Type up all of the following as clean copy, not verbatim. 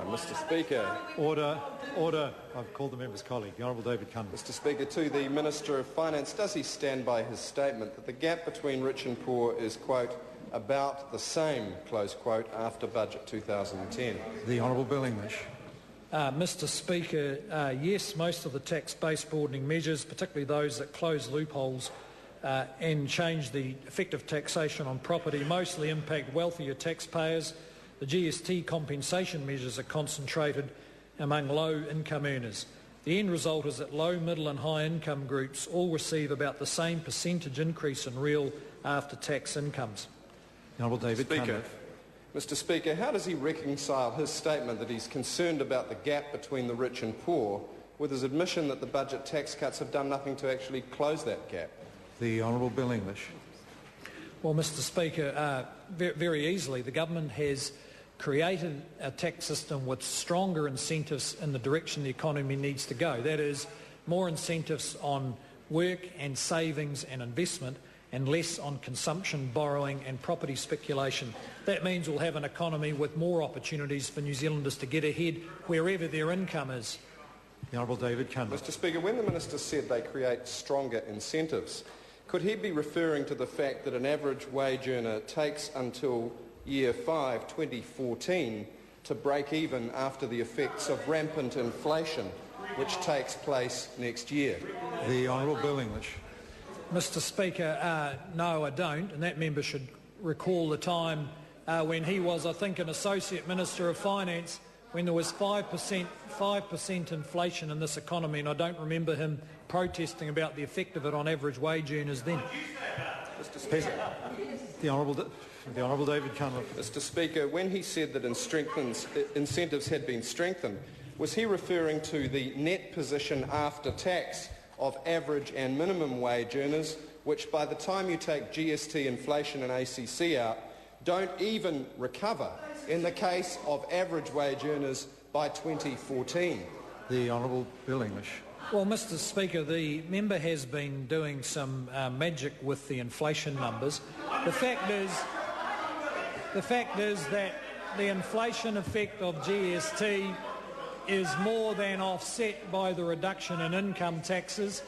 Mr Speaker. Order. I've called the member's colleague, the Honourable David Cunliffe. Mr Speaker, to the Minister of Finance, does he stand by his statement that the gap between rich and poor is, quote, about the same, close quote, after Budget 2010? The Honourable Bill English. Mr Speaker, yes, most of the tax-based broadening measures, particularly those that close loopholes and change the effective taxation on property, mostly impact wealthier taxpayers. The GST compensation measures are concentrated among low-income earners. The end result is that low, middle and high-income groups all receive about the same percentage increase in real after-tax incomes. The Honourable David Cunliffe. Mr Speaker, how does he reconcile his statement that he's concerned about the gap between the rich and poor with his admission that the budget tax cuts have done nothing to actually close that gap? The Honourable Bill English. Well, Mr Speaker, very easily the government has created a tax system with stronger incentives in the direction the economy needs to go. That is, more incentives on work and savings and investment and less on consumption, borrowing and property speculation. That means we'll have an economy with more opportunities for New Zealanders to get ahead wherever their income is. The Honourable David Cunliffe. Mr Speaker, when the Minister said they create stronger incentives, could he be referring to the fact that an average wage earner takes until Year 5, 2014, to break even after the effects of rampant inflation, which takes place next year? The Honourable Bill English. Mr Speaker, no, I don't, and that member should recall the time when he was, I think, an Associate Minister of Finance, when there was 5% inflation in this economy, and I don't remember him protesting about the effect of it on average wage earners then. Mr Speaker. The Honourable David Cunliffe. Mr Speaker, when he said that incentives had been strengthened, was he referring to the net position after tax of average and minimum wage earners, which by the time you take GST, inflation and ACC out, don't even recover in the case of average wage earners by 2014? The Honourable Bill English. Well, Mr Speaker, the member has been doing some magic with the inflation numbers. The fact is that the inflation effect of GST is more than offset by the reduction in income taxes.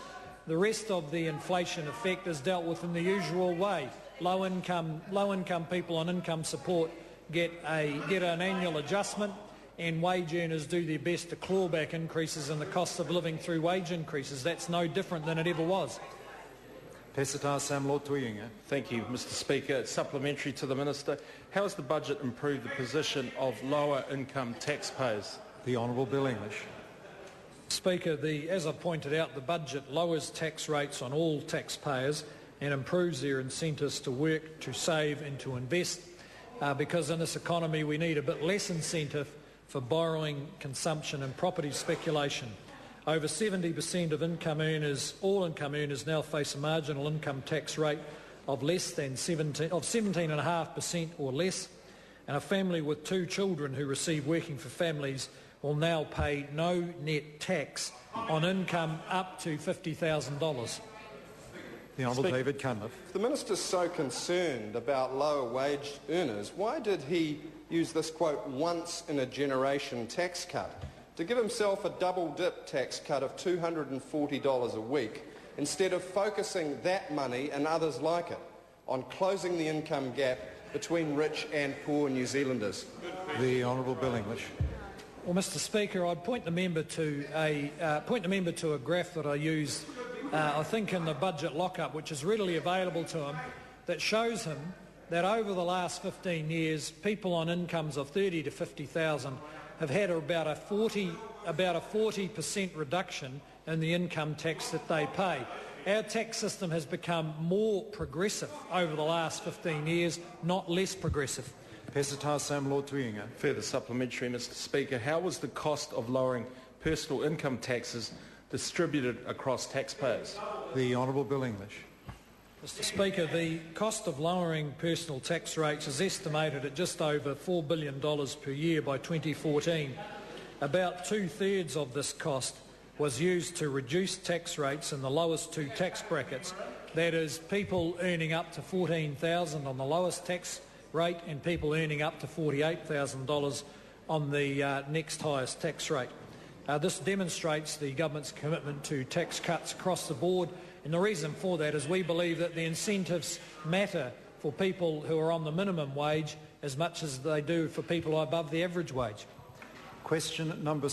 The rest of the inflation effect is dealt with in the usual way. Low-income people on income support get an annual adjustment, and wage earners do their best to claw back increases in the cost of living through wage increases. That's no different than it ever was. Lotu-Iiga. Thank you, Mr Speaker. Supplementary to the Minister. How has the budget improved the position of lower income taxpayers? The Honourable Bill English. Speaker, as I pointed out, the budget lowers tax rates on all taxpayers and improves their incentives to work, to save and to invest, because in this economy we need a bit less incentive for borrowing, consumption and property speculation. Over 70% of all income earners now face a marginal income tax rate of less than 17.5% or less, and a family with 2 children who receive working for families will now pay no net tax on income up to $50,000. The Honourable David Cunliffe. If the Minister's so concerned about lower wage earners, why did he use this, quote, once-in-a-generation tax cut to give himself a double-dip tax cut of $240 a week instead of focusing that money and others like it on closing the income gap between rich and poor New Zealanders? The Honourable Bill English. Well, Mr Speaker, I'd point the member to a graph that I used, I think, in the budget lockup, which is readily available to him, that shows him that over the last 15 years, people on incomes of 30 to 50,000 have had about a 40% reduction in the income tax that they pay. Our tax system has become more progressive over the last 15 years, not less progressive. Lotu-Iiga. Further supplementary, Mr Speaker. How was the cost of lowering personal income taxes distributed across taxpayers? The Honourable Bill English. Mr Speaker, the cost of lowering personal tax rates is estimated at just over $4 billion per year by 2014. About 2/3 of this cost was used to reduce tax rates in the lowest 2 tax brackets. That is, people earning up to $14,000 on the lowest tax rate and people earning up to $48,000 on the next highest tax rate. This demonstrates the government's commitment to tax cuts across the board, and the reason for that is we believe that the incentives matter for people who are on the minimum wage as much as they do for people above the average wage. Question number